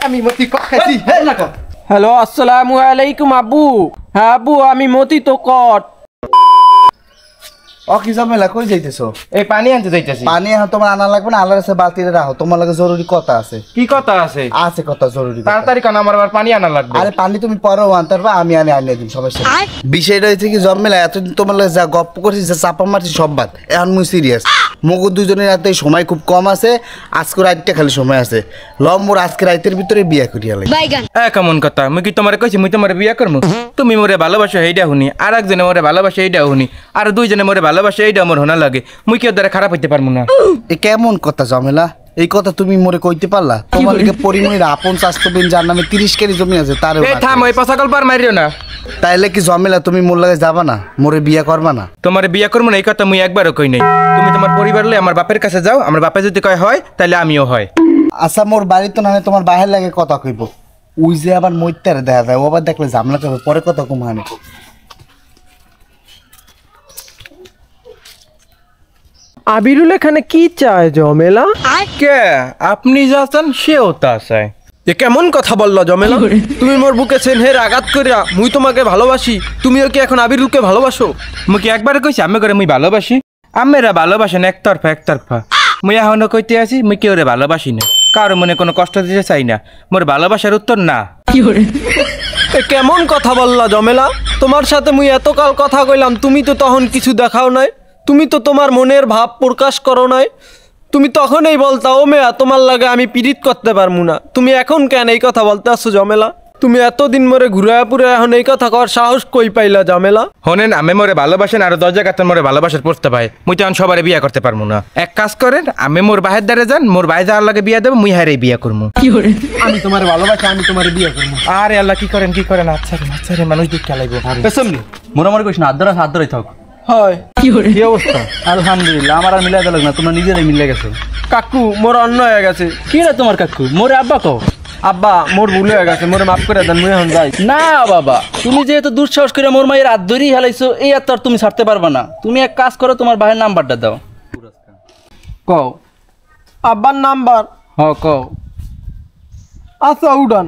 আমি মতি কট খাইছি হে না কট। হ্যালো আসসালামু আলাইকুম আব্বু। হ্যাঁ আব্বু আমি মতি তো কট। ও কি ঝামেলা কই যাইতেছো? এই পানি আনতে যাইতেছি। পানি এখন তোমার আনা লাগবে না, আল্লাহর কাছে বালতিতে রাখো, তোমার লাগে জরুরি কথা আছে। কি কথা আছে? আছে কথা জরুরি কথা। তাড়াতাড়ি কারণ আমার আবার পানি আনা লাগবে। আরে পানি তুমি পরেও আনতে পারবা, আমি আনিয়ে দিন, সমস্যা নেই। বিষয়টা হচ্ছে কি ঝামেলা, এতদিন তোমার লাগে যা গপ্প করছিস, যা চাপা মারছিস সব বাদ, এখন মুই সিরিয়াস। মগু দুজনের রাতে সময় খুব কম আছে, আজকে রাতটা খালি সময় আছে। মোর আজকে রাতের ভিতরে বিয়া করিয়া লাগে। কেমন কথা? মুই কি তোমারে কইছি মুই তোমারে বিয়া করমু? তুমি মোরে ভালোবাসো এইটা শুনি, আর একজনে মোরে ভালোবাসে এইটা শুনি, আর দুইজনে মোরে ভালোবাসে এইটা মোর হোনা লাগে। মুই কি ওর দ্বারা খারাপ হইতে পারমু না? এ কেমন কথা ঝামেলা? এই কথা তুমি মোরে কইতে পারলা? তোমার লিগে পরিমণির আপন চাস্তবিন যার নামে 30 কেজি জমি আছে তার। এই থাম, ওই পাছা গল্প আর মারিও না। তাইলে কি ঝামেলা, তুমি মোর লাগে যাবা না, মোরে বিয়া করবা না? তোমার বিয়া করবো না এই কথা মুই একবারও কই নাই। তুমি তোমার পরিবার লই আমার বাপের কাছে যাও, আমার বাপে যদি কয় হয় তাহলে আমিও হয়। আচ্ছা মোর বাড়ি তো না, তোমার বাহির লাগে কথা কইব, ওই যে আবার মইতারে দেখা যায়, ও আবার দেখলে ঝামেলা করবে, পরে কথা কমানে। আবিরুল এখানে কি চায় জমেলা? কে আপনি যা চান সেও তা চায়। এ কেমন কথা বললো জমেলা? তুমি মোর বুকে সেনহের আঘাত করিয়া মুই তোমাকে ভালোবাসি, তুমিও কি এখন আবিরুলকে ভালোবাসো? মুই কি একবার কইছি আমি করে মুই ভালোবাসি? আমেরা ভালোবাসেন একতরফা একতরফা। মুই এখনো কইতে আছি মুই কেউ রে ভালোবাসি না, কারো মনে কোনো কষ্ট দিতে চাই না। মোর ভালোবাসার উত্তর না। কেমন কথা বললা জমেলা? তোমার সাথে মুই এতকাল কথা কইলাম, তুমি তো তখন কিছু দেখাও নাই, তুমি তো তোমার মনের ভাব প্রকাশ করো নাই। তুমি তখনই বলতা ও মেয়া তোমার লাগে আমি পীড়িত করতে পারবো না। তুমি এখন কেন এই কথা বলতে আসছো জমেলা? তুমি এতদিন মরে ঘুরায় পুরে এখন এই কথা কর সাহস কই পাইলা জমেলা? হনেন আমি মোরে ভালোবাসেন আর 10 জায়গাতে মোরে ভালোবাসার পড়তে পাই, মুই তো সবারে বিয়া করতে পারবো না। এক কাজ করেন, আমি মোর বাহের দ্বারে যান, মোর ভাই যাওয়ার লাগে বিয়া দেবো, মুই হারে বিয়া করবো। আমি তোমার ভালোবাসি, আমি তোমার বিয়া করবো। আরে আল্লাহ কি করেন কি করেন? আচ্ছা রে মানুষ দিক খেলাইবো। মোরামারি কইস না, হাত ধরে থাক। হয় কি অবস্থা? আলহামদুলিল্লাহ, আমার আর মিলাই দিল না, তোমরা নিজেরাই মিলে গেছো। কাকু মোর অন্য হয়ে গেছে। কি রে তোমার কাকু? মোরে আব্বা কও। আব্বা মোর ভুল হয়ে গেছে, মোরে মাফ করে দেন, মুই এখন যাই। না বাবা, তুমি যেহেতু দুঃসাহস করে মোর মায়ের হাত ধরেই হেলাইছো, এই আর তো তুমি ছাড়তে পারবা না। তুমি এক কাজ করো, তোমার ভাইয়ের নাম্বারটা দাও। কও। আব্বার নাম্বার? কও। আচ্ছা উড়ান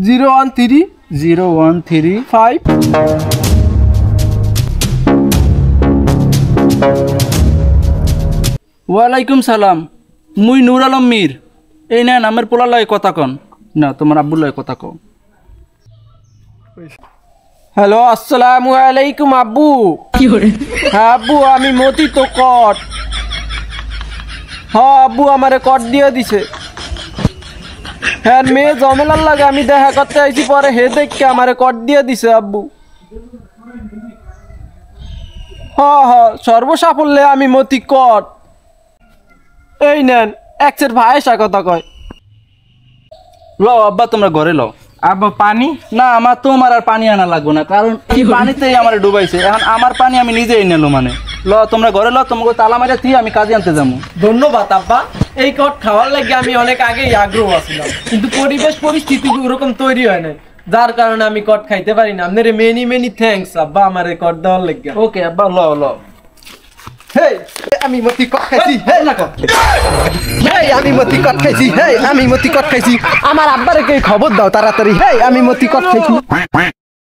01305। ওয়ালাইকুম সালাম, মুই নূর আলম মীর। এই নেন আমার পোলার লাগে কথা কন না, তোমার আব্বুর লাগে কথা কও। হ্যালো আসসালামু আলাইকুম আব্বু। হ্যাঁ আব্বু আমি মতি তো কট। হ্যাঁ আব্বু আমারে কট দিয়ে দিছে। হ্যাঁ মেয়ে জমেলার লাগে আমি দেখা করতে আইছি, পরে হে দেখকে আমারে কট দিয়ে দিছে আব্বু। হ্যাঁ সর্বসাফল্যে আমি মতি কট। এই নেন এক্সের ভাইসা কথা কয়। লও আব্বা তোমরা ঘরে লও। আব্বা পানি? না আমার তোমার আর পানি আনা লাগবে না, কারণ এই পানিতেই আমার ডুবাইছে। এখন আমার পানি আমি নিজেই নিলো মানে। ল তোমরা ঘরে ল, তোমাকে তালা মারা দিয়ে আমি কাজে আনতে যাবো। ধন্যবাদ আব্বা, এই কট খাওয়ার লাগে আমি অনেক আগেই আগ্রহ ছিলাম, কিন্তু পরিবেশ পরিস্থিতি ওরকম তৈরি হয় নাই, যার কারণে আমি কট খাইতে পারি না। আপনার মেনি থ্যাঙ্কস আব্বা আমার এই কট দেওয়ার লাগে। ওকে আব্বা ল ল। হেই আমি মতি কট খাইছি হে না কট। হেই আমি মতি কট খাইছি, হেই আমি মতি কট খাইছি। আমার আব্বারে কে খবর দাও তাড়াতাড়ি, হেই আমি মতি কট খাইছি।